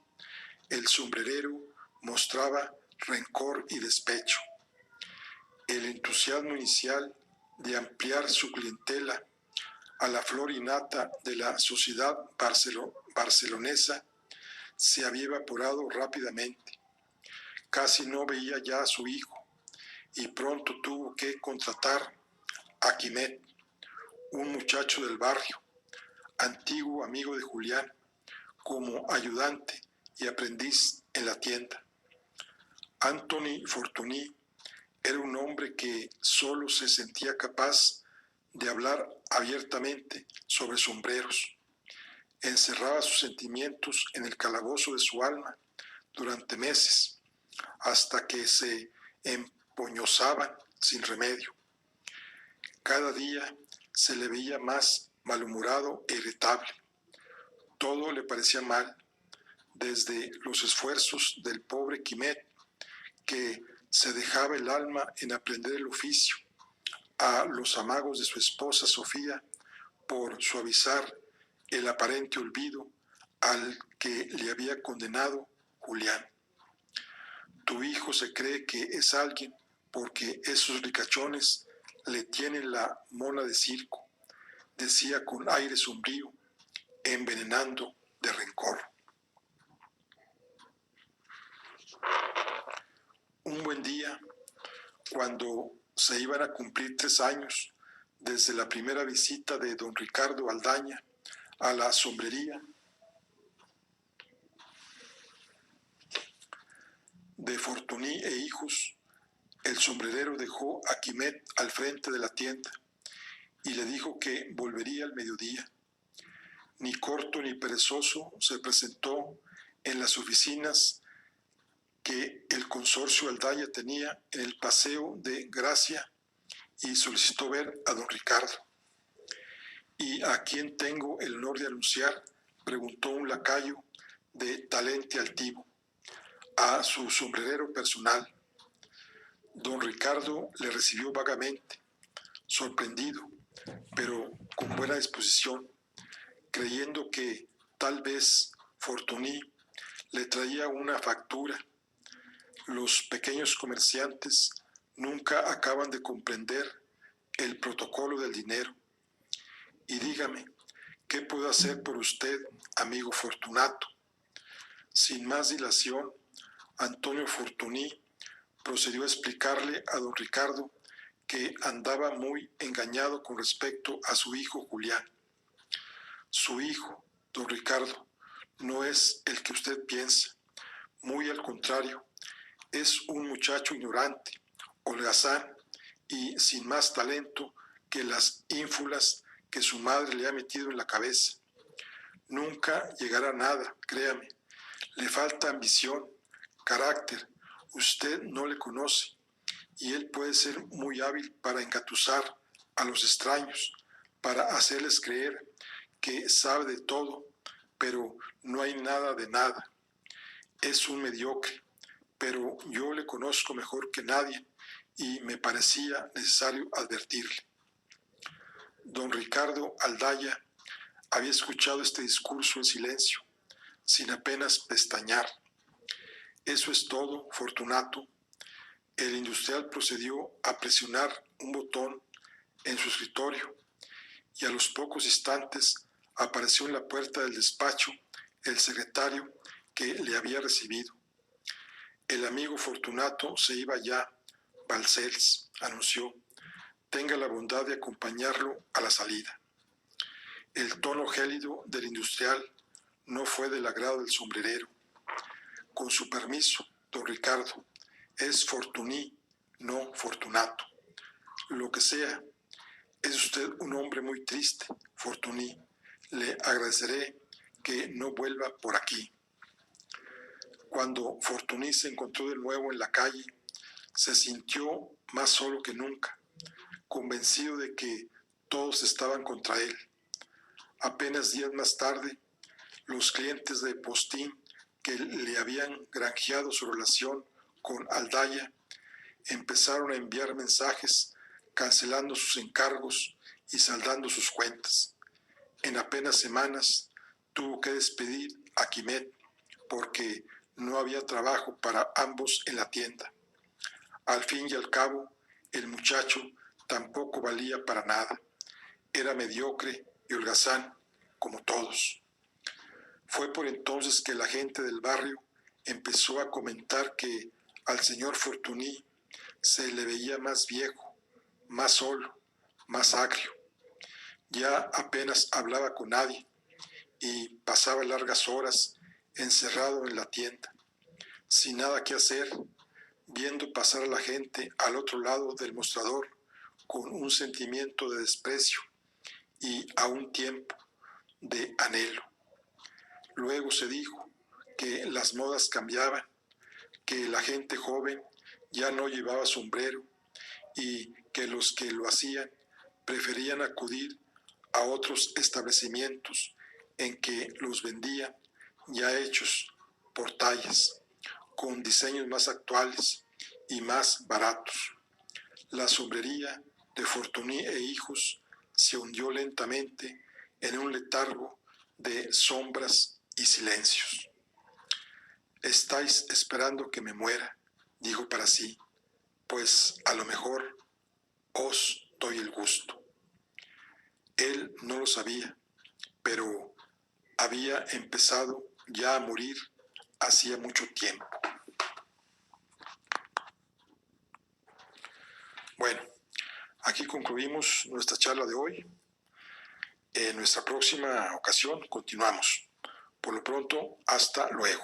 el sombrerero mostraba rencor y despecho. El entusiasmo inicial de ampliar su clientela a la flor innata de la sociedad barcelonesa se había evaporado rápidamente. Casi no veía ya a su hijo y pronto tuvo que contratar a Quimet, un muchacho del barrio, antiguo amigo de Julián, como ayudante y aprendiz en la tienda. Anthony Fortuny era un hombre que solo se sentía capaz de hablar abiertamente sobre sombreros. Encerraba sus sentimientos en el calabozo de su alma durante meses, hasta que se empoñosaban sin remedio. Cada día se le veía más malhumorado e irritable. Todo le parecía mal, desde los esfuerzos del pobre Quimet, que se dejaba el alma en aprender el oficio, a los amagos de su esposa Sofía por suavizar el aparente olvido al que le había condenado Julián. Tu hijo se cree que es alguien porque esos ricachones le tienen la mona de circo, decía con aire sombrío, envenenando de rencor. Un buen día, cuando se iban a cumplir 3 años desde la primera visita de don Ricardo Aldaña a la sombrería de Fortuny e hijos, el sombrerero dejó a Quimet al frente de la tienda y le dijo que volvería al mediodía. Ni corto ni perezoso se presentó en las oficinas que el consorcio Aldaya tenía en el Paseo de Gracia y solicitó ver a don Ricardo. ¿Y a quién tengo el honor de anunciar?, preguntó un lacayo de talente altivo. A su sombrerero personal. Don Ricardo le recibió vagamente, sorprendido, pero con buena disposición, creyendo que tal vez Fortuny le traía una factura. Los pequeños comerciantes nunca acaban de comprender el protocolo del dinero. Y dígame, ¿qué puedo hacer por usted, amigo Fortunato? Sin más dilación, Antonio Fortuny procedió a explicarle a don Ricardo que andaba muy engañado con respecto a su hijo Julián. Su hijo, don Ricardo, no es el que usted piensa. Muy al contrario, es un muchacho ignorante, holgazán y sin más talento que las ínfulas que su madre le ha metido en la cabeza. Nunca llegará a nada, créame. Le falta ambición, carácter. Usted no le conoce y él puede ser muy hábil para engatusar a los extraños, para hacerles creer que sabe de todo, pero no hay nada de nada. Es un mediocre, pero yo le conozco mejor que nadie y me parecía necesario advertirle. Don Ricardo Aldaya había escuchado este discurso en silencio, sin apenas pestañear. Eso es todo, Fortunato. El industrial procedió a presionar un botón en su escritorio y a los pocos instantes apareció en la puerta del despacho el secretario que le había recibido. El amigo Fortunato se iba ya. Balcells anunció: tenga la bondad de acompañarlo a la salida. El tono gélido del industrial no fue del agrado del sombrerero. Con su permiso, don Ricardo, es Fortuny, no Fortunato. Lo que sea, Es usted un hombre muy triste, Fortuny. Le agradeceré que no vuelva por aquí. Cuando Fortuny se encontró de nuevo en la calle, se sintió más solo que nunca, convencido de que todos estaban contra él. Apenas días más tarde, los clientes de Postín que le habían granjeado su relación con Aldaya empezaron a enviar mensajes cancelando sus encargos y saldando sus cuentas. En apenas semanas tuvo que despedir a Quimet porque no había trabajo para ambos en la tienda. Al fin y al cabo, el muchacho tampoco valía para nada. Era mediocre y holgazán como todos. Fue por entonces que la gente del barrio empezó a comentar que al señor Fortuny se le veía más viejo, más solo, más agrio. Ya apenas hablaba con nadie y pasaba largas horas encerrado en la tienda, sin nada que hacer, viendo pasar a la gente al otro lado del mostrador con un sentimiento de desprecio y a un tiempo de anhelo. Luego se dijo que las modas cambiaban, que la gente joven ya no llevaba sombrero y que los que lo hacían preferían acudir a otros establecimientos en que los vendían ya hechos por tallas, con diseños más actuales y más baratos. La sombrería de Fortuny e Hijos se hundió lentamente en un letargo de sombras y silencios. «Estáis esperando que me muera», dijo para sí, «pues a lo mejor os doy el gusto». Él no lo sabía, pero había empezado ya a morir hacía mucho tiempo. Bueno, aquí concluimos nuestra charla de hoy. En nuestra próxima ocasión continuamos. Por lo pronto, hasta luego.